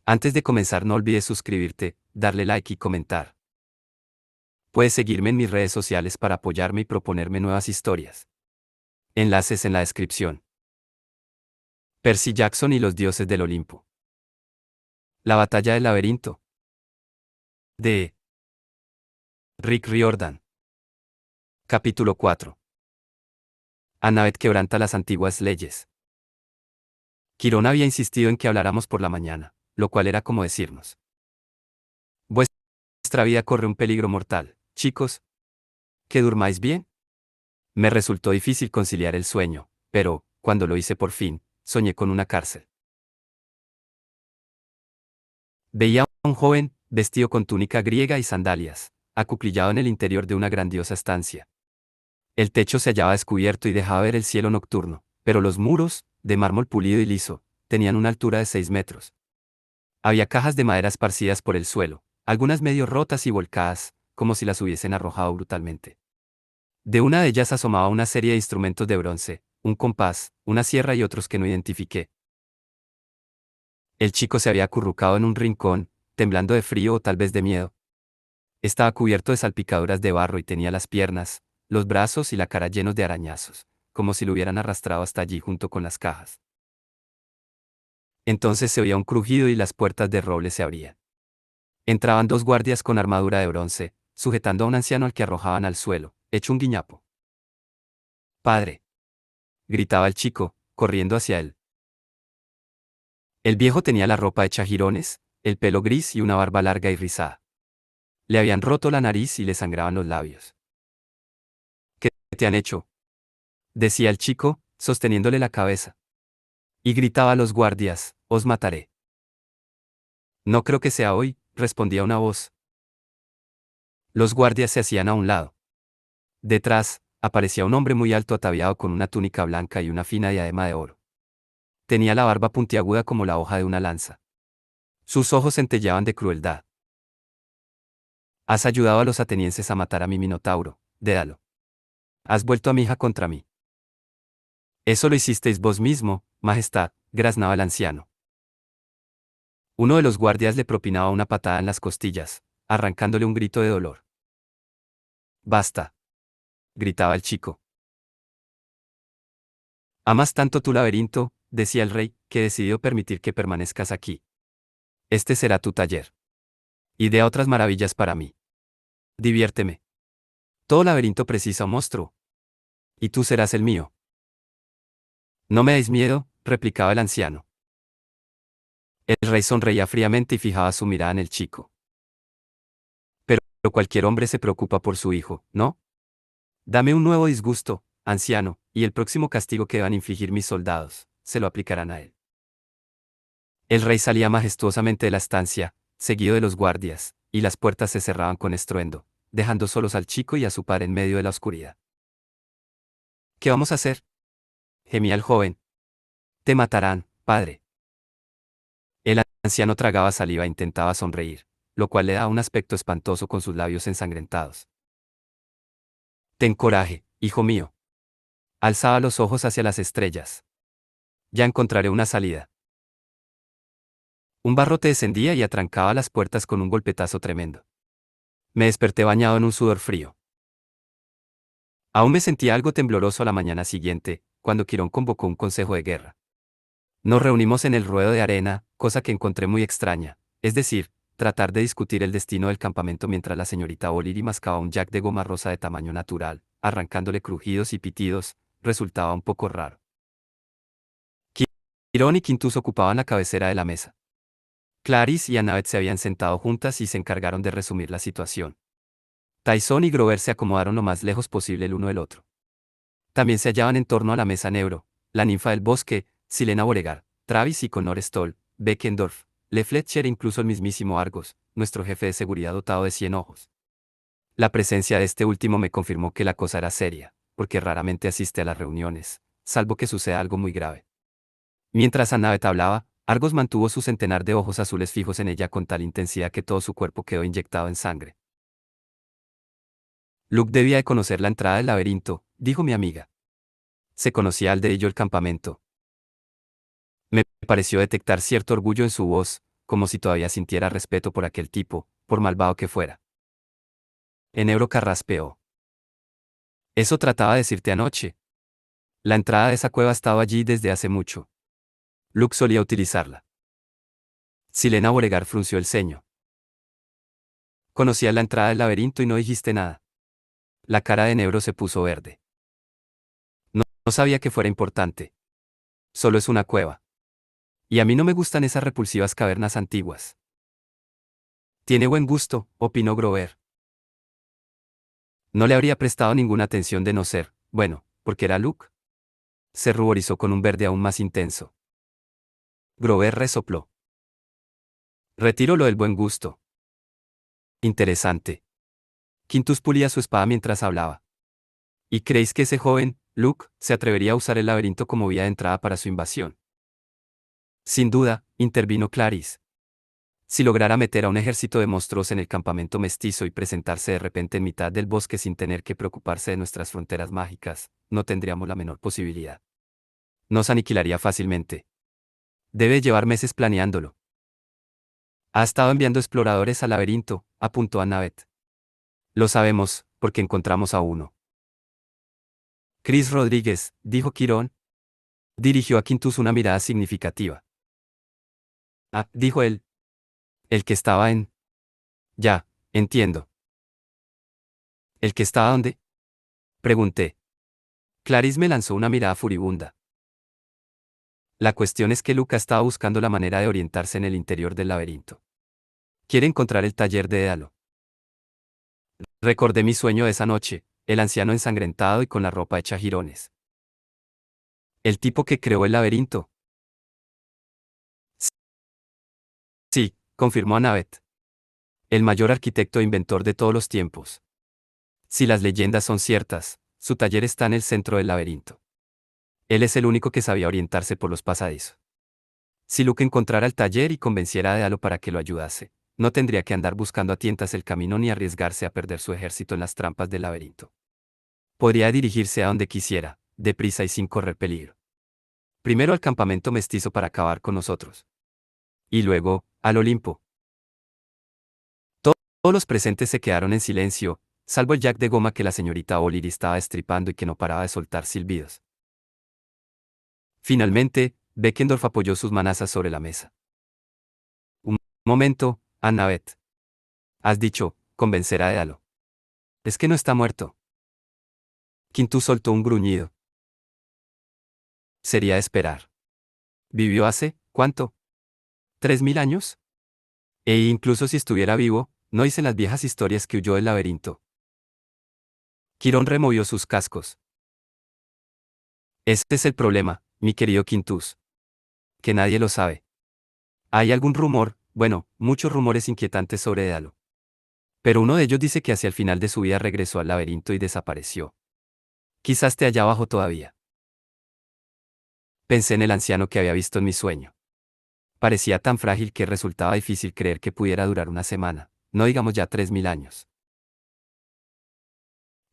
Antes de comenzar no olvides suscribirte, darle like y comentar. Puedes seguirme en mis redes sociales para apoyarme y proponerme nuevas historias. Enlaces en la descripción. Percy Jackson y los dioses del Olimpo. La batalla del laberinto. De Rick Riordan. Capítulo 4. Annabeth quebranta las antiguas leyes. Quirón había insistido en que habláramos por la mañana, lo cual era como decirnos: vuestra vida corre un peligro mortal, chicos. ¿Que durmáis bien? Me resultó difícil conciliar el sueño, pero, cuando lo hice por fin, soñé con una cárcel. Veía a un joven, vestido con túnica griega y sandalias, acuclillado en el interior de una grandiosa estancia. El techo se hallaba descubierto y dejaba ver el cielo nocturno, pero los muros, de mármol pulido y liso, tenían una altura de 6 metros. Había cajas de madera esparcidas por el suelo, algunas medio rotas y volcadas, como si las hubiesen arrojado brutalmente. De una de ellas asomaba una serie de instrumentos de bronce, un compás, una sierra y otros que no identifiqué. El chico se había acurrucado en un rincón, temblando de frío o tal vez de miedo. Estaba cubierto de salpicaduras de barro y tenía las piernas, los brazos y la cara llenos de arañazos, como si lo hubieran arrastrado hasta allí junto con las cajas. Entonces se oía un crujido y las puertas de roble se abrían. Entraban 2 guardias con armadura de bronce, sujetando a un anciano al que arrojaban al suelo, hecho un guiñapo. «¡Padre!», gritaba el chico, corriendo hacia él. El viejo tenía la ropa hecha jirones, el pelo gris y una barba larga y rizada. Le habían roto la nariz y le sangraban los labios. «¿Qué te han hecho?», decía el chico, sosteniéndole la cabeza. Y gritaba a los guardias: «Os mataré». «No creo que sea hoy», respondía una voz. Los guardias se hacían a un lado. Detrás, aparecía un hombre muy alto ataviado con una túnica blanca y una fina diadema de oro. Tenía la barba puntiaguda como la hoja de una lanza. Sus ojos centelleaban de crueldad. «Has ayudado a los atenienses a matar a mi minotauro, Dédalo. Has vuelto a mi hija contra mí». «Eso lo hicisteis vos mismo, majestad», graznaba el anciano. Uno de los guardias le propinaba una patada en las costillas, arrancándole un grito de dolor. «Basta», gritaba el chico. «Amas tanto tu laberinto», decía el rey, que decidió permitir que permanezcas aquí. «Este será tu taller. Idea otras maravillas para mí. Diviérteme. Todo laberinto precisa un monstruo. Y tú serás el mío». «No me dais miedo», replicaba el anciano. El rey sonreía fríamente y fijaba su mirada en el chico. «Pero cualquier hombre se preocupa por su hijo, ¿no? Dame un nuevo disgusto, anciano, y el próximo castigo que van a infligir mis soldados, se lo aplicarán a él». El rey salía majestuosamente de la estancia, seguido de los guardias, y las puertas se cerraban con estruendo, dejando solos al chico y a su padre en medio de la oscuridad. «¿Qué vamos a hacer?», gemía el joven. «Te matarán, padre». El anciano tragaba saliva e intentaba sonreír, lo cual le daba un aspecto espantoso con sus labios ensangrentados. «Ten coraje, hijo mío». Alzaba los ojos hacia las estrellas. «Ya encontraré una salida». Un barrote descendía y atrancaba las puertas con un golpetazo tremendo. Me desperté bañado en un sudor frío. Aún me sentía algo tembloroso a la mañana siguiente, cuando Quirón convocó un consejo de guerra. Nos reunimos en el ruedo de arena, cosa que encontré muy extraña, es decir, tratar de discutir el destino del campamento mientras la señorita O'Leary mascaba un jack de goma rosa de tamaño natural, arrancándole crujidos y pitidos, resultaba un poco raro. Quirón y Quintus ocupaban la cabecera de la mesa. Clarice y Annabeth se habían sentado juntas y se encargaron de resumir la situación. Tyson y Grover se acomodaron lo más lejos posible el uno del otro. También se hallaban en torno a la mesa Neuro, la ninfa del bosque, Silena Beauregard, Travis y Connor Stoll, Beckendorf, Le Fletcher e incluso el mismísimo Argos, nuestro jefe de seguridad dotado de 100 ojos. La presencia de este último me confirmó que la cosa era seria, porque raramente asiste a las reuniones, salvo que suceda algo muy grave. Mientras Annabeth hablaba, Argos mantuvo su centenar de ojos azules fijos en ella con tal intensidad que todo su cuerpo quedó inyectado en sangre. «Luke debía de conocer la entrada del laberinto», dijo mi amiga. «Se conocía al de ello el campamento». Me pareció detectar cierto orgullo en su voz, como si todavía sintiera respeto por aquel tipo, por malvado que fuera. Enebro carraspeó. Eso trataba de decirte anoche. La entrada de esa cueva estaba allí desde hace mucho. Luke solía utilizarla. Silena Beauregard frunció el ceño. Conocías la entrada del laberinto y no dijiste nada. La cara de Enebro se puso verde. No sabía que fuera importante. Solo es una cueva. Y a mí no me gustan esas repulsivas cavernas antiguas. Tiene buen gusto, opinó Grover. No le habría prestado ninguna atención de no ser, bueno, porque era Luke. Se ruborizó con un verde aún más intenso. Grover resopló. Retiro lo del buen gusto. Interesante. Quintus pulía su espada mientras hablaba. ¿Y creéis que ese joven, Luke, se atrevería a usar el laberinto como vía de entrada para su invasión? Sin duda, intervino Clarice. Si lograra meter a un ejército de monstruos en el campamento mestizo y presentarse de repente en mitad del bosque sin tener que preocuparse de nuestras fronteras mágicas, no tendríamos la menor posibilidad. Nos aniquilaría fácilmente. Debe llevar meses planeándolo. Ha estado enviando exploradores al laberinto, apuntó Annabeth. Lo sabemos, porque encontramos a uno. Chris Rodríguez, dijo Quirón. Dirigió a Quintus una mirada significativa. Ah, dijo él. El que estaba en... Ya, entiendo. ¿El que estaba dónde? Pregunté. Clarice me lanzó una mirada furibunda. La cuestión es que Luca estaba buscando la manera de orientarse en el interior del laberinto. Quiere encontrar el taller de Dédalo. Recordé mi sueño de esa noche, el anciano ensangrentado y con la ropa hecha jirones. El tipo que creó el laberinto. Sí, confirmó Annabeth. El mayor arquitecto e inventor de todos los tiempos. Si las leyendas son ciertas, su taller está en el centro del laberinto. Él es el único que sabía orientarse por los pasadizos. Si Luke encontrara el taller y convenciera a Dédalo para que lo ayudase, no tendría que andar buscando a tientas el camino ni arriesgarse a perder su ejército en las trampas del laberinto. Podría dirigirse a donde quisiera, deprisa y sin correr peligro. Primero al campamento mestizo para acabar con nosotros. Y luego, al Olimpo. Todos los presentes se quedaron en silencio, salvo el jack de goma que la señorita O'Leary estaba estripando y que no paraba de soltar silbidos. Finalmente, Beckendorf apoyó sus manazas sobre la mesa. Un momento, Annabeth. Has dicho, convencer a Dédalo. Es que no está muerto. Quintus soltó un gruñido. Sería de esperar. ¿Vivió hace, cuánto? ¿3000 años? E incluso si estuviera vivo, no dicen las viejas historias que huyó del laberinto. Quirón removió sus cascos. Este es el problema, mi querido Quintus. Que nadie lo sabe. Hay algún rumor, bueno, muchos rumores inquietantes sobre Dédalo. Pero uno de ellos dice que hacia el final de su vida regresó al laberinto y desapareció. Quizás esté allá abajo todavía. Pensé en el anciano que había visto en mi sueño. Parecía tan frágil que resultaba difícil creer que pudiera durar una semana, no digamos ya 3000 años.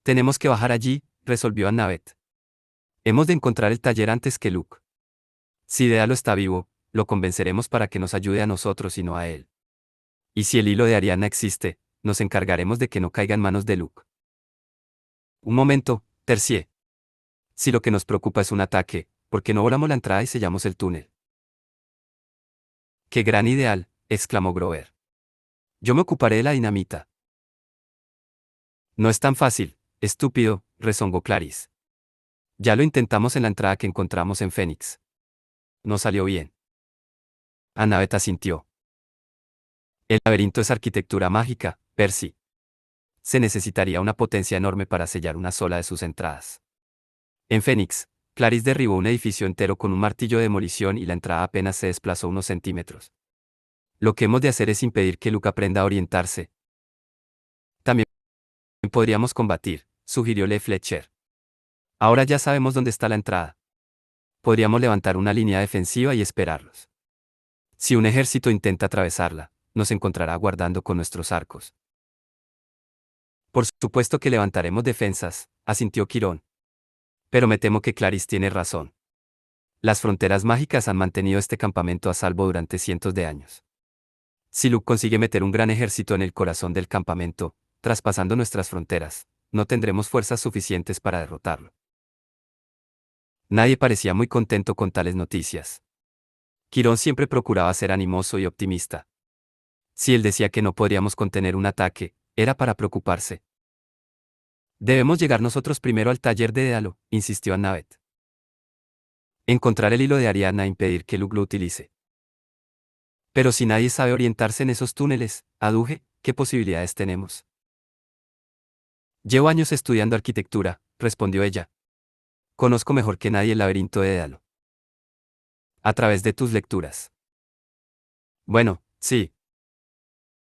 Tenemos que bajar allí, resolvió Annabeth. Hemos de encontrar el taller antes que Luke. Si Dédalo está vivo, lo convenceremos para que nos ayude a nosotros y no a él. Y si el hilo de Ariana existe, nos encargaremos de que no caiga en manos de Luke. Un momento, Tercié. Si lo que nos preocupa es un ataque, ¿por qué no volamos la entrada y sellamos el túnel? ¡Qué gran ideal!, exclamó Grover. Yo me ocuparé de la dinamita. No es tan fácil, estúpido, rezongó Clarice. Ya lo intentamos en la entrada que encontramos en Fénix. No salió bien. Annabeth asintió. El laberinto es arquitectura mágica, Percy. Se necesitaría una potencia enorme para sellar una sola de sus entradas. En Fénix, Clarice derribó un edificio entero con un martillo de demolición y la entrada apenas se desplazó unos centímetros. Lo que hemos de hacer es impedir que Luke aprenda a orientarse. También podríamos combatir, sugirió Le Fletcher. Ahora ya sabemos dónde está la entrada. Podríamos levantar una línea defensiva y esperarlos. Si un ejército intenta atravesarla, nos encontrará guardando con nuestros arcos. Por supuesto que levantaremos defensas, asintió Quirón. Pero me temo que Clarice tiene razón. Las fronteras mágicas han mantenido este campamento a salvo durante cientos de años. Si Luke consigue meter un gran ejército en el corazón del campamento, traspasando nuestras fronteras, no tendremos fuerzas suficientes para derrotarlo. Nadie parecía muy contento con tales noticias. Quirón siempre procuraba ser animoso y optimista. Si él decía que no podríamos contener un ataque, era para preocuparse. Debemos llegar nosotros primero al taller de Dédalo, insistió Annabeth. Encontrar el hilo de Ariadna e impedir que Luke lo utilice. Pero si nadie sabe orientarse en esos túneles, aduje, ¿qué posibilidades tenemos? Llevo años estudiando arquitectura, respondió ella. Conozco mejor que nadie el laberinto de Dédalo. A través de tus lecturas. Bueno, sí.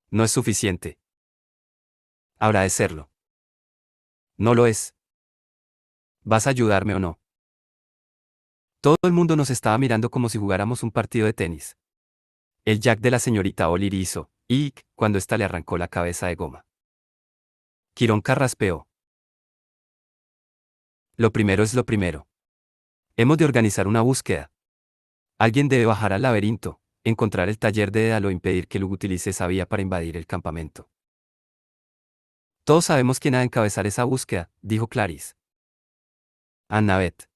No es suficiente. Habrá de serlo. No lo es. ¿Vas a ayudarme o no? Todo el mundo nos estaba mirando como si jugáramos un partido de tenis. El Jack de la señorita O'Leary hizo, y, cuando ésta le arrancó la cabeza de goma. Quirón carraspeó. Lo primero es lo primero. Hemos de organizar una búsqueda. Alguien debe bajar al laberinto, encontrar el taller de Dédalo o impedir que Luke utilice esa vía para invadir el campamento. Todos sabemos quién ha de encabezar esa búsqueda, dijo Clarice. Annabeth.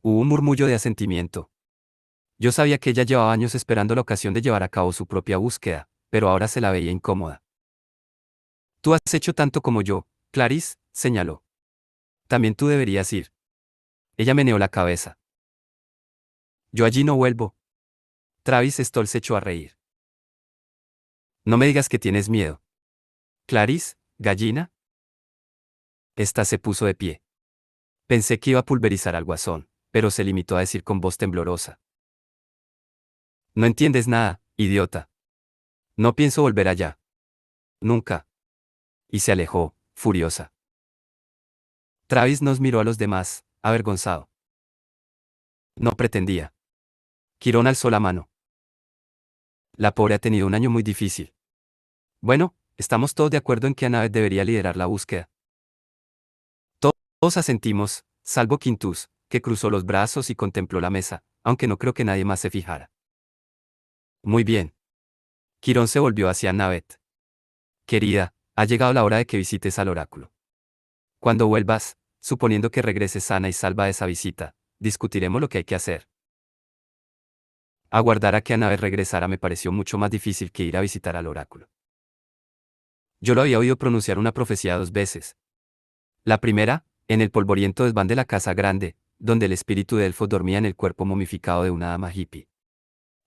Hubo un murmullo de asentimiento. Yo sabía que ella llevaba años esperando la ocasión de llevar a cabo su propia búsqueda, pero ahora se la veía incómoda. Tú has hecho tanto como yo, Clarice, señaló. También tú deberías ir. Ella meneó la cabeza. Yo allí no vuelvo. Travis Stoll se echó a reír. No me digas que tienes miedo. Clarice, gallina. Esta se puso de pie. Pensé que iba a pulverizar al guasón, pero se limitó a decir con voz temblorosa. No entiendes nada, idiota. No pienso volver allá. Nunca. Y se alejó, furiosa. Travis nos miró a los demás, avergonzado. No pretendía. Quirón alzó la mano. La pobre ha tenido un año muy difícil. Bueno, estamos todos de acuerdo en que Annabeth debería liderar la búsqueda. Todos asentimos, salvo Quintus, que cruzó los brazos y contempló la mesa, aunque no creo que nadie más se fijara. Muy bien. Quirón se volvió hacia Annabeth. Querida, ha llegado la hora de que visites al oráculo. Cuando vuelvas, suponiendo que regreses sana y salva de esa visita, discutiremos lo que hay que hacer. Aguardar a que Annabeth regresara me pareció mucho más difícil que ir a visitar al oráculo. Yo lo había oído pronunciar una profecía 2 veces. La primera, en el polvoriento desván de la casa grande, donde el espíritu de Elfo dormía en el cuerpo momificado de una dama hippie.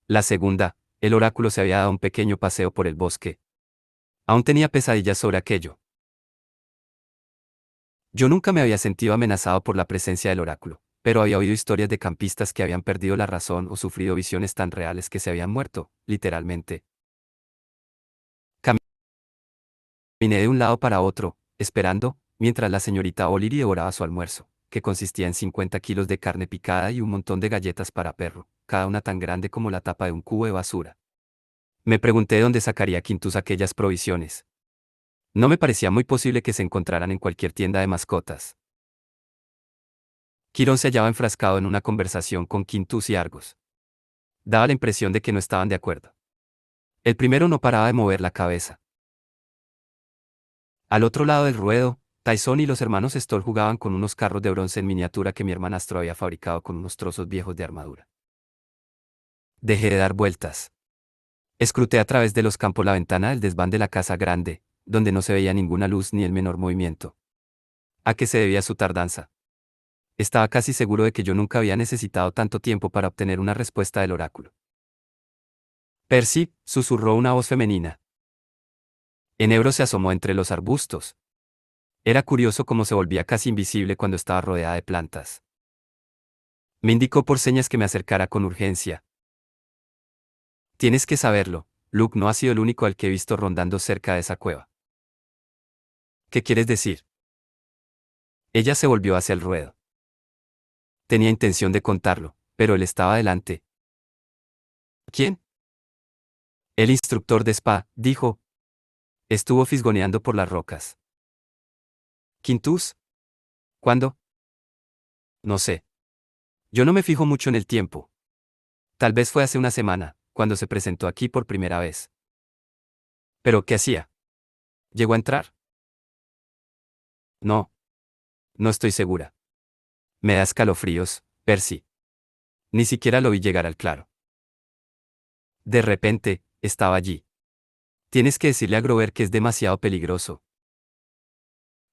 La segunda, el oráculo se había dado un pequeño paseo por el bosque. Aún tenía pesadillas sobre aquello. Yo nunca me había sentido amenazado por la presencia del oráculo, pero había oído historias de campistas que habían perdido la razón o sufrido visiones tan reales que se habían muerto, literalmente. Caminé de un lado para otro, esperando, mientras la señorita O'Leary devoraba su almuerzo, que consistía en 50 kilos de carne picada y un montón de galletas para perro, cada una tan grande como la tapa de un cubo de basura. Me pregunté dónde sacaría Quintus aquellas provisiones. No me parecía muy posible que se encontraran en cualquier tienda de mascotas. Quirón se hallaba enfrascado en una conversación con Quintus y Argos. Daba la impresión de que no estaban de acuerdo. El primero no paraba de mover la cabeza. Al otro lado del ruedo, Tyson y los hermanos Stoll jugaban con unos carros de bronce en miniatura que mi hermanastro había fabricado con unos trozos viejos de armadura. Dejé de dar vueltas. Escruté a través de los campos la ventana del desván de la casa grande, donde no se veía ninguna luz ni el menor movimiento. ¿A qué se debía su tardanza? Estaba casi seguro de que yo nunca había necesitado tanto tiempo para obtener una respuesta del oráculo. Percy, susurró una voz femenina. Enebro se asomó entre los arbustos. Era curioso cómo se volvía casi invisible cuando estaba rodeada de plantas. Me indicó por señas que me acercara con urgencia. Tienes que saberlo, Luke no ha sido el único al que he visto rondando cerca de esa cueva. ¿Qué quieres decir? Ella se volvió hacia el ruedo. Tenía intención de contarlo, pero él estaba delante. ¿Quién? El instructor de spa, dijo. Estuvo fisgoneando por las rocas. ¿Quintus? ¿Cuándo? No sé. Yo no me fijo mucho en el tiempo. Tal vez fue hace una semana, cuando se presentó aquí por primera vez. ¿Pero qué hacía? ¿Llegó a entrar? No. No estoy segura. Me da escalofríos, Percy. Ni siquiera lo vi llegar al claro. De repente, estaba allí. Tienes que decirle a Grover que es demasiado peligroso.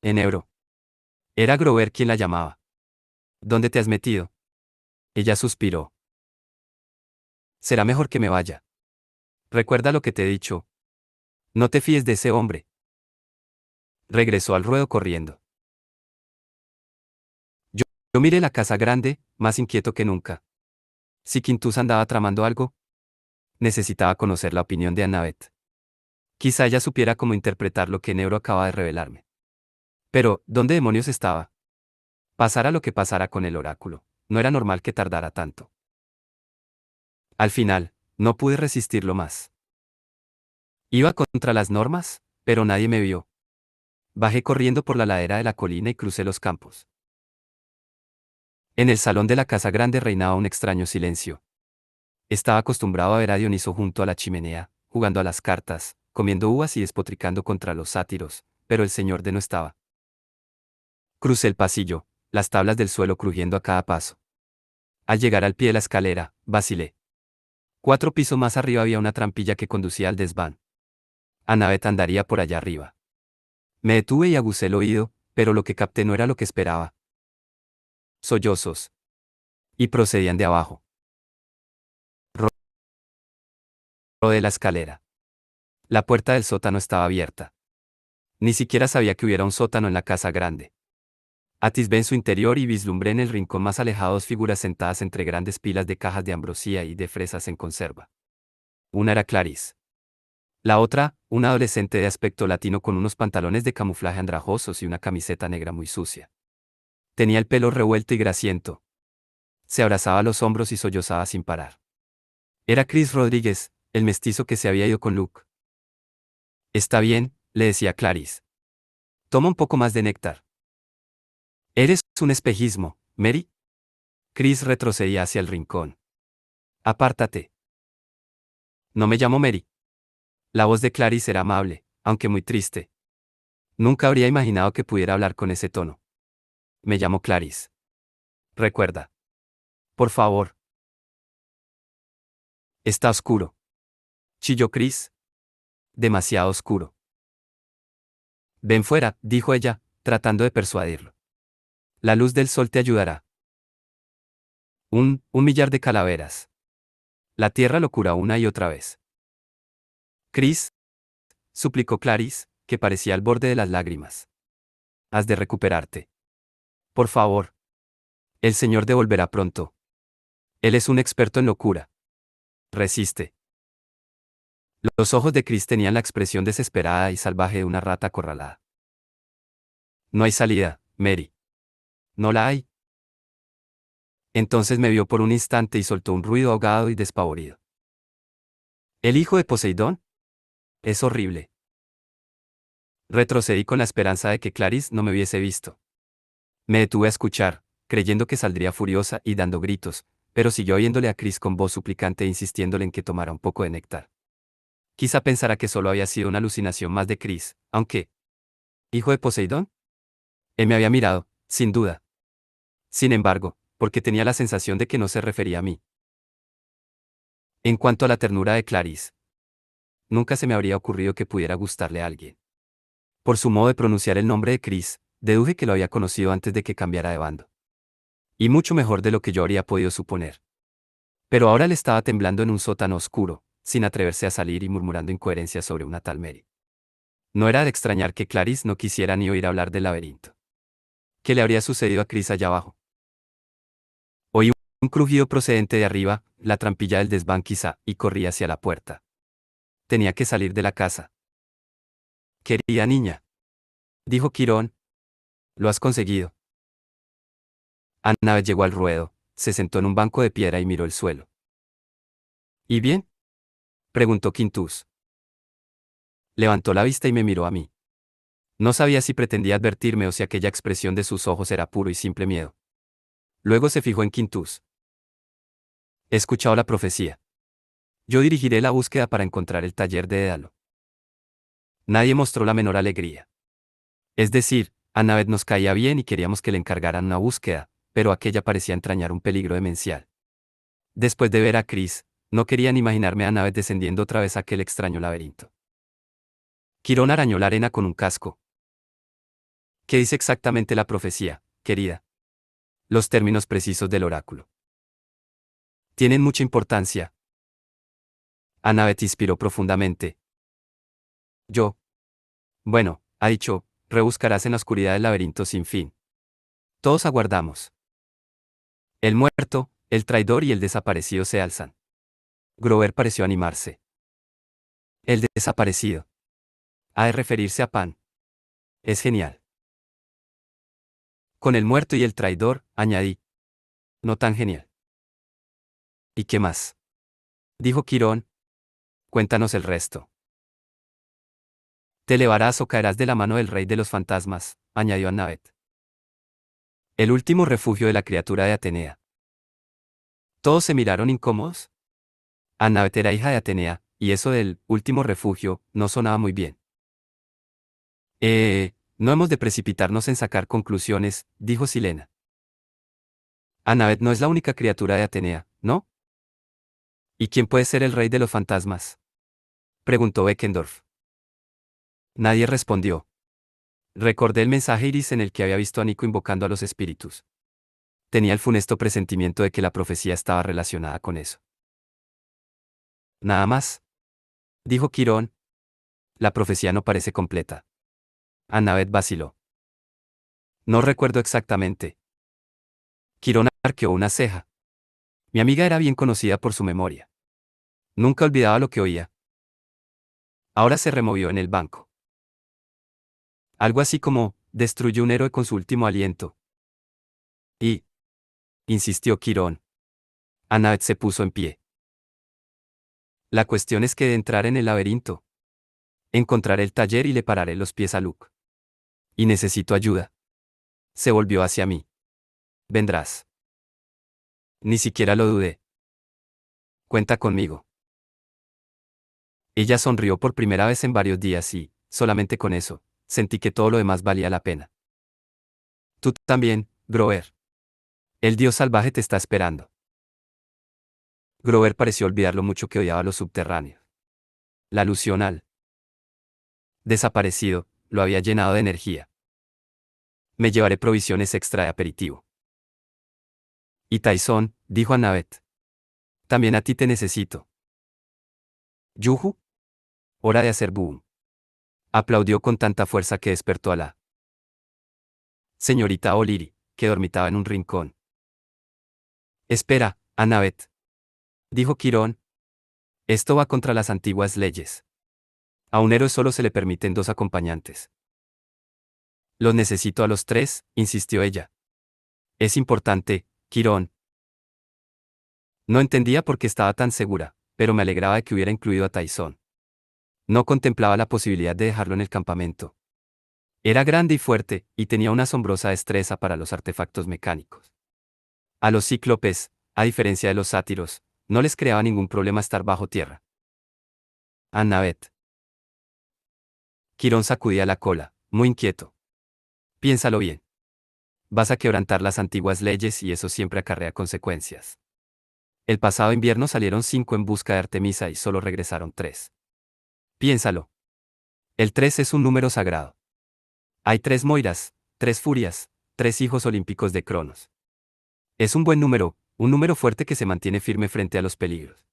Enebro. Era Grover quien la llamaba. ¿Dónde te has metido? Ella suspiró. Será mejor que me vaya. Recuerda lo que te he dicho. No te fíes de ese hombre. Regresó al ruedo corriendo. Yo, yo miré la casa grande, más inquieto que nunca. Si Quintus andaba tramando algo, necesitaba conocer la opinión de Annabeth. Quizá ella supiera cómo interpretar lo que Enebro acaba de revelarme. Pero, ¿dónde demonios estaba? Pasara lo que pasara con el oráculo, no era normal que tardara tanto. Al final, no pude resistirlo más. Iba contra las normas, pero nadie me vio. Bajé corriendo por la ladera de la colina y crucé los campos. En el salón de la casa grande reinaba un extraño silencio. Estaba acostumbrado a ver a Dioniso junto a la chimenea, jugando a las cartas, comiendo uvas y despotricando contra los sátiros, pero el señor D no estaba. Crucé el pasillo, las tablas del suelo crujiendo a cada paso. Al llegar al pie de la escalera, vacilé. 4 pisos más arriba había una trampilla que conducía al desván. Annabeth andaría por allá arriba. Me detuve y aguzé el oído, pero lo que capté no era lo que esperaba. Sollozos. Y procedían de abajo. Rodé la escalera. La puerta del sótano estaba abierta. Ni siquiera sabía que hubiera un sótano en la casa grande. Atisbé en su interior y vislumbré en el rincón más alejado 2 figuras sentadas entre grandes pilas de cajas de ambrosía y de fresas en conserva. Una era Clarice. La otra, una adolescente de aspecto latino con unos pantalones de camuflaje andrajosos y una camiseta negra muy sucia. Tenía el pelo revuelto y grasiento. Se abrazaba los hombros y sollozaba sin parar. Era Chris Rodríguez, el mestizo que se había ido con Luke. Está bien, le decía Clarice. Toma un poco más de néctar. ¿Eres un espejismo, Mary? Chris retrocedía hacia el rincón. Apártate. No me llamo Mary. La voz de Clarice era amable, aunque muy triste. Nunca habría imaginado que pudiera hablar con ese tono. Me llamo Clarice. Recuerda. Por favor. Está oscuro. Chilló Chris. Demasiado oscuro. Ven fuera, dijo ella, tratando de persuadirlo. La luz del sol te ayudará. Un millar de calaveras. La tierra lo cura una y otra vez. Chris, suplicó Clarice, que parecía al borde de las lágrimas. Has de recuperarte. Por favor. El Señor devolverá pronto. Él es un experto en locura. Resiste. Los ojos de Chris tenían la expresión desesperada y salvaje de una rata acorralada. No hay salida, Mary. No la hay. Entonces me vio por un instante y soltó un ruido ahogado y despavorido. ¿El hijo de Poseidón? Es horrible. Retrocedí con la esperanza de que Clarice no me hubiese visto. Me detuve a escuchar, creyendo que saldría furiosa y dando gritos, pero siguió oyéndole a Chris con voz suplicante e insistiéndole en que tomara un poco de néctar. Quizá pensara que solo había sido una alucinación más de Chris, aunque... ¿Hijo de Poseidón? Él me había mirado, sin duda. Sin embargo, porque tenía la sensación de que no se refería a mí. En cuanto a la ternura de Clarice, nunca se me habría ocurrido que pudiera gustarle a alguien. Por su modo de pronunciar el nombre de Chris, deduje que lo había conocido antes de que cambiara de bando. Y mucho mejor de lo que yo habría podido suponer. Pero ahora le estaba temblando en un sótano oscuro, sin atreverse a salir y murmurando incoherencias sobre una tal Mary. No era de extrañar que Clarice no quisiera ni oír hablar del laberinto. ¿Qué le habría sucedido a Chris allá abajo? Oí un crujido procedente de arriba, la trampilla del desván quizá, y corrí hacia la puerta. Tenía que salir de la casa. Querida niña, dijo Quirón. Lo has conseguido. Annabeth llegó al ruedo, se sentó en un banco de piedra y miró el suelo. ¿Y bien? Preguntó Quintus. Levantó la vista y me miró a mí. No sabía si pretendía advertirme o si aquella expresión de sus ojos era puro y simple miedo. Luego se fijó en Quintus. He escuchado la profecía. Yo dirigiré la búsqueda para encontrar el taller de Dédalo. Nadie mostró la menor alegría. Es decir, Annabeth nos caía bien y queríamos que le encargaran una búsqueda, pero aquella parecía entrañar un peligro demencial. Después de ver a Chris, no querían imaginarme a Annabeth descendiendo otra vez a aquel extraño laberinto. Quirón arañó la arena con un casco. ¿Qué dice exactamente la profecía, querida? Los términos precisos del oráculo. Tienen mucha importancia. Annabeth inspiró profundamente. Bueno, ha dicho, rebuscarás en la oscuridad del laberinto sin fin. Todos aguardamos. El muerto, el traidor y el desaparecido se alzan. Grover pareció animarse. El desaparecido. Ha de referirse a Pan. Es genial. Con el muerto y el traidor, añadí. No tan genial. ¿Y qué más? Dijo Quirón. Cuéntanos el resto. Te elevarás o caerás de la mano del rey de los fantasmas, añadió Annabeth. El último refugio de la criatura de Atenea. Todos se miraron incómodos. Annabeth era hija de Atenea, y eso del último refugio no sonaba muy bien. No hemos de precipitarnos en sacar conclusiones, dijo Silena. Annabeth no es la única criatura de Atenea, ¿no? ¿Y quién puede ser el rey de los fantasmas? Preguntó Beckendorf. Nadie respondió. Recordé el mensaje Iris en el que había visto a Nico invocando a los espíritus. Tenía el funesto presentimiento de que la profecía estaba relacionada con eso. Nada más. Dijo Quirón. La profecía no parece completa. Annabeth vaciló. No recuerdo exactamente. Quirón arqueó una ceja. Mi amiga era bien conocida por su memoria. Nunca olvidaba lo que oía. Ahora se removió en el banco. Algo así como, destruyó un héroe con su último aliento. Y, insistió Quirón. Annabeth se puso en pie. La cuestión es que de entrar en el laberinto. Encontraré el taller y le pararé los pies a Luke. Y necesito ayuda. Se volvió hacia mí. Vendrás. Ni siquiera lo dudé. Cuenta conmigo. Ella sonrió por primera vez en varios días y, solamente con eso, sentí que todo lo demás valía la pena. Tú también, Grover. El dios salvaje te está esperando. Grover pareció olvidar lo mucho que odiaba a los subterráneos. La alusión al desaparecido lo había llenado de energía. Me llevaré provisiones extra de aperitivo. Y Tyson, dijo Annabeth. También a ti te necesito. ¿Yuhu? Hora de hacer boom. Aplaudió con tanta fuerza que despertó a la señorita O'Leary, que dormitaba en un rincón. Espera, Annabeth. Dijo Quirón. Esto va contra las antiguas leyes. A un héroe solo se le permiten 2 acompañantes. Los necesito a los 3, insistió ella. Es importante, Quirón. No entendía por qué estaba tan segura, pero me alegraba de que hubiera incluido a Tyson. No contemplaba la posibilidad de dejarlo en el campamento. Era grande y fuerte, y tenía una asombrosa destreza para los artefactos mecánicos. A los cíclopes, a diferencia de los sátiros, no les creaba ningún problema estar bajo tierra. Annabeth. Quirón sacudía la cola, muy inquieto. Piénsalo bien. Vas a quebrantar las antiguas leyes y eso siempre acarrea consecuencias. El pasado invierno salieron 5 en busca de Artemisa y solo regresaron 3. Piénsalo. El 3 es un número sagrado. Hay 3 Moiras, 3 Furias, 3 hijos olímpicos de Cronos. Es un buen número, un número fuerte que se mantiene firme frente a los peligros.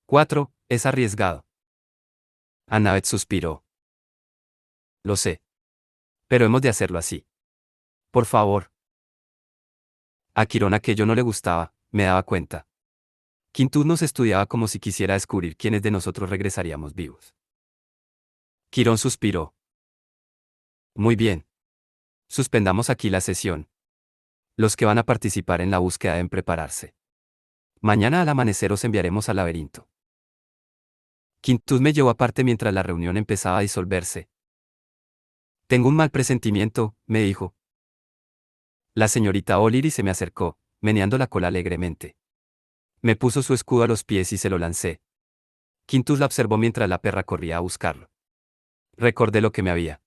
4, es arriesgado. Annabeth suspiró. Lo sé. Pero hemos de hacerlo así. Por favor. A Quirón aquello no le gustaba, me daba cuenta. Quintus nos estudiaba como si quisiera descubrir quiénes de nosotros regresaríamos vivos. Quirón suspiró. Muy bien. Suspendamos aquí la sesión. Los que van a participar en la búsqueda deben prepararse. Mañana al amanecer os enviaremos al laberinto. Quintus me llevó aparte mientras la reunión empezaba a disolverse. Tengo un mal presentimiento, me dijo. La señorita O'Leary se me acercó, meneando la cola alegremente. Me puso su escudo a los pies y se lo lancé. Quintus la observó mientras la perra corría a buscarlo. Recordé lo que me había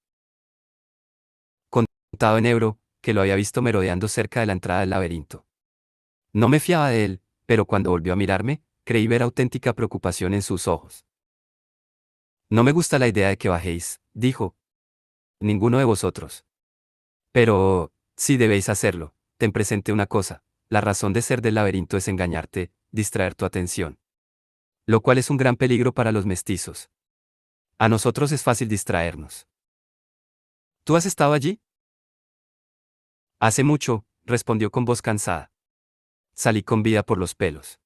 contado en Ebro, que lo había visto merodeando cerca de la entrada del laberinto. No me fiaba de él, pero cuando volvió a mirarme, creí ver auténtica preocupación en sus ojos. No me gusta la idea de que bajéis, dijo. Ninguno de vosotros. Pero, si debéis hacerlo, ten presente una cosa, la razón de ser del laberinto es engañarte, distraer tu atención. Lo cual es un gran peligro para los mestizos. A nosotros es fácil distraernos. ¿Tú has estado allí? Hace mucho, respondió con voz cansada. Salí con vida por los pelos.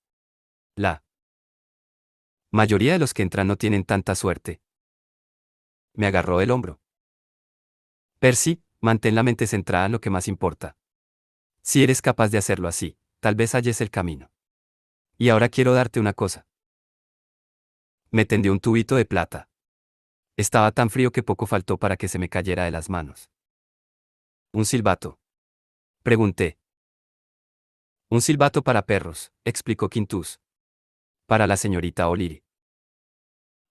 La mayoría de los que entran no tienen tanta suerte. Me agarró del hombro. Percy, mantén la mente centrada en lo que más importa. Si eres capaz de hacerlo así, tal vez halles el camino. Y ahora quiero darte una cosa. Me tendió un tubito de plata. Estaba tan frío que poco faltó para que se me cayera de las manos. ¿Un silbato? Pregunté. Un silbato para perros, explicó Quintus. Para la señorita O'Leary.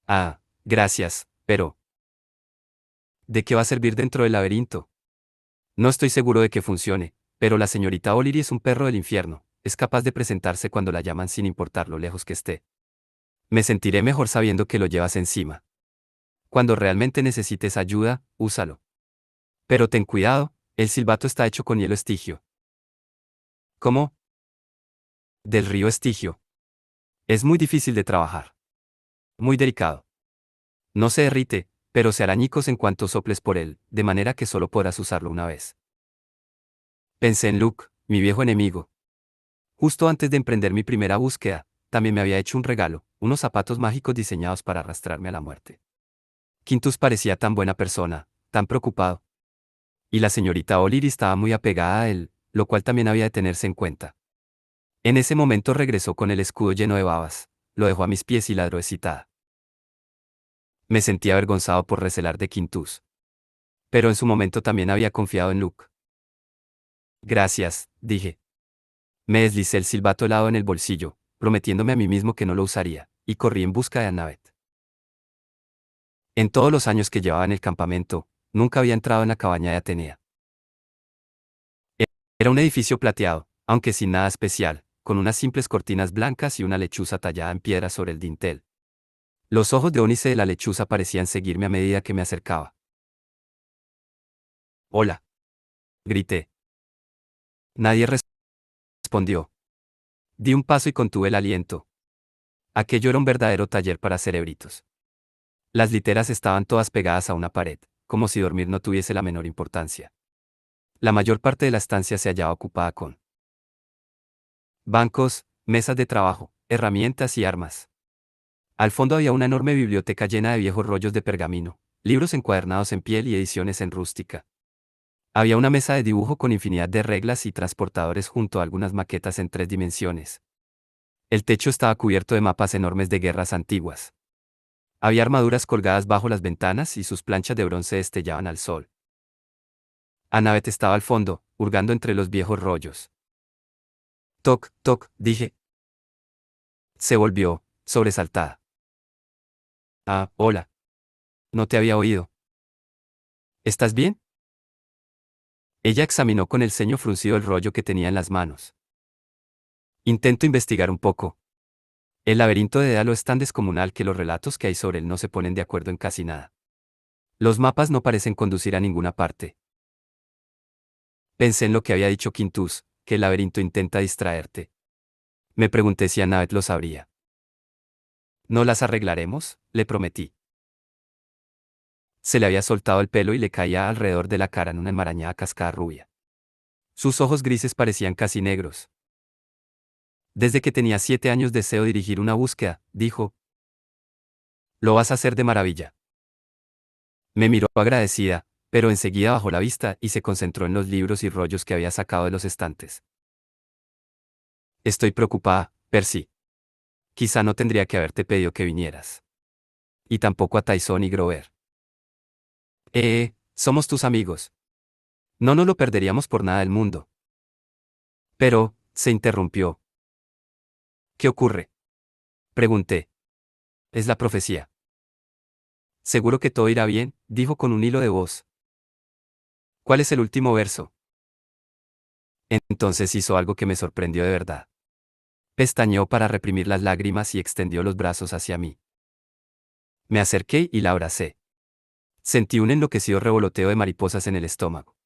Ah, gracias, pero ¿de qué va a servir dentro del laberinto? No estoy seguro de que funcione, pero la señorita O'Leary es un perro del infierno, es capaz de presentarse cuando la llaman sin importar lo lejos que esté. Me sentiré mejor sabiendo que lo llevas encima. Cuando realmente necesites ayuda, úsalo. Pero ten cuidado, el silbato está hecho con hielo estigio. ¿Cómo? Del río Estigio. Es muy difícil de trabajar. Muy delicado. No se derrite, pero se hará añicos en cuanto soples por él, de manera que solo podrás usarlo una vez. Pensé en Luke, mi viejo enemigo. Justo antes de emprender mi primera búsqueda, también me había hecho un regalo, unos zapatos mágicos diseñados para arrastrarme a la muerte. Quintus parecía tan buena persona, tan preocupado. Y la señorita O'Leary estaba muy apegada a él, lo cual también había de tenerse en cuenta. En ese momento regresó con el escudo lleno de babas, lo dejó a mis pies y ladró excitada. Me sentía avergonzado por recelar de Quintus. Pero en su momento también había confiado en Luke. Gracias, dije. Me deslicé el silbato helado en el bolsillo, prometiéndome a mí mismo que no lo usaría, y corrí en busca de Annabeth. En todos los años que llevaba en el campamento, nunca había entrado en la cabaña de Atenea. Era un edificio plateado, aunque sin nada especial, con unas simples cortinas blancas y una lechuza tallada en piedra sobre el dintel. Los ojos de ónice de la lechuza parecían seguirme a medida que me acercaba. Hola. Grité. Nadie respondió. Di un paso y contuve el aliento. Aquello era un verdadero taller para cerebritos. Las literas estaban todas pegadas a una pared, como si dormir no tuviese la menor importancia. La mayor parte de la estancia se hallaba ocupada con bancos, mesas de trabajo, herramientas y armas. Al fondo había una enorme biblioteca llena de viejos rollos de pergamino, libros encuadernados en piel y ediciones en rústica. Había una mesa de dibujo con infinidad de reglas y transportadores junto a algunas maquetas en 3 dimensiones. El techo estaba cubierto de mapas enormes de guerras antiguas. Había armaduras colgadas bajo las ventanas y sus planchas de bronce destellaban al sol. Annabeth estaba al fondo, hurgando entre los viejos rollos. Toc, toc, dije. Se volvió, sobresaltada. Ah, hola. No te había oído. ¿Estás bien? Ella examinó con el ceño fruncido el rollo que tenía en las manos. Intento investigar un poco. El laberinto de Dédalo es tan descomunal que los relatos que hay sobre él no se ponen de acuerdo en casi nada. Los mapas no parecen conducir a ninguna parte. Pensé en lo que había dicho Quintus, que el laberinto intenta distraerte. Me pregunté si Annabeth lo sabría. ¿No las arreglaremos?, le prometí. Se le había soltado el pelo y le caía alrededor de la cara en una enmarañada cascada rubia. Sus ojos grises parecían casi negros. Desde que tenía 7 años deseo dirigir una búsqueda, dijo. Lo vas a hacer de maravilla. Me miró agradecida, pero enseguida bajó la vista y se concentró en los libros y rollos que había sacado de los estantes. Estoy preocupada, Percy. Quizá no tendría que haberte pedido que vinieras. Y tampoco a Tyson y Grover. Somos tus amigos. No nos lo perderíamos por nada del mundo. Pero, se interrumpió. ¿Qué ocurre? Pregunté. Es la profecía. Seguro que todo irá bien, dijo con un hilo de voz. ¿Cuál es el último verso? Entonces hizo algo que me sorprendió de verdad. Pestañeó para reprimir las lágrimas y extendió los brazos hacia mí. Me acerqué y la abracé. Sentí un enloquecido revoloteo de mariposas en el estómago.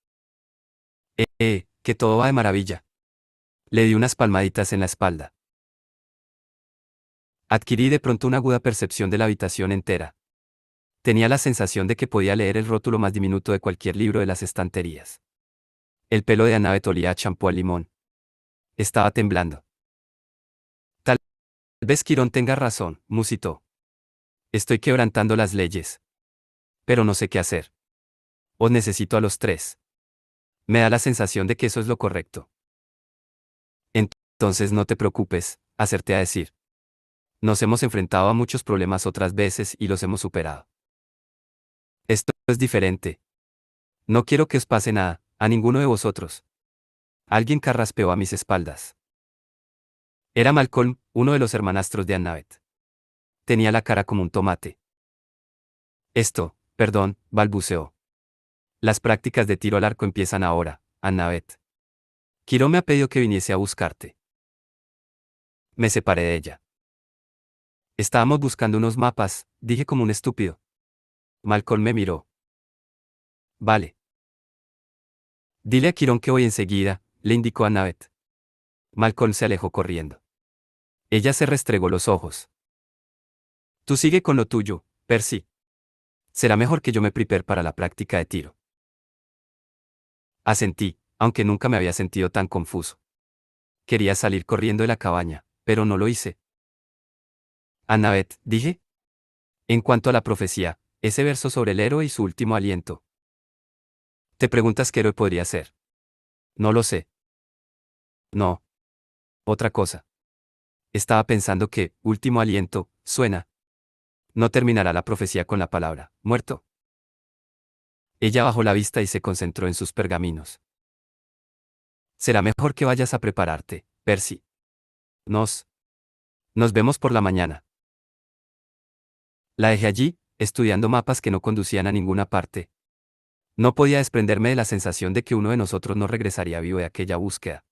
Que todo va de maravilla. Le di unas palmaditas en la espalda. Adquirí de pronto una aguda percepción de la habitación entera. Tenía la sensación de que podía leer el rótulo más diminuto de cualquier libro de las estanterías. El pelo de Annabeth olía a champú al limón. Estaba temblando. Tal vez Quirón tenga razón, musitó. Estoy quebrantando las leyes. Pero no sé qué hacer. Os necesito a los tres. Me da la sensación de que eso es lo correcto. Entonces no te preocupes, acerté a decir. Nos hemos enfrentado a muchos problemas otras veces y los hemos superado. Esto es diferente. No quiero que os pase nada, a ninguno de vosotros. Alguien carraspeó a mis espaldas. Era Malcolm, uno de los hermanastros de Annabeth. Tenía la cara como un tomate. Perdón, balbuceó. Las prácticas de tiro al arco empiezan ahora, Annabeth. Quirón me ha pedido que viniese a buscarte. Me separé de ella. Estábamos buscando unos mapas, dije como un estúpido. Malcolm me miró. Vale. Dile a Quirón que voy enseguida, le indicó Annabeth. Malcolm se alejó corriendo. Ella se restregó los ojos. Tú sigue con lo tuyo, Percy. Será mejor que yo me prepare para la práctica de tiro. Asentí, aunque nunca me había sentido tan confuso. Quería salir corriendo de la cabaña, pero no lo hice. Annabeth, dije. En cuanto a la profecía, ese verso sobre el héroe y su último aliento. ¿Te preguntas qué héroe podría ser? No lo sé. No. Otra cosa. Estaba pensando que, último aliento, suena. No terminará la profecía con la palabra, muerto. Ella bajó la vista y se concentró en sus pergaminos. Será mejor que vayas a prepararte, Percy. Nos vemos por la mañana. La dejé allí, estudiando mapas que no conducían a ninguna parte. No podía desprenderme de la sensación de que uno de nosotros no regresaría vivo de aquella búsqueda.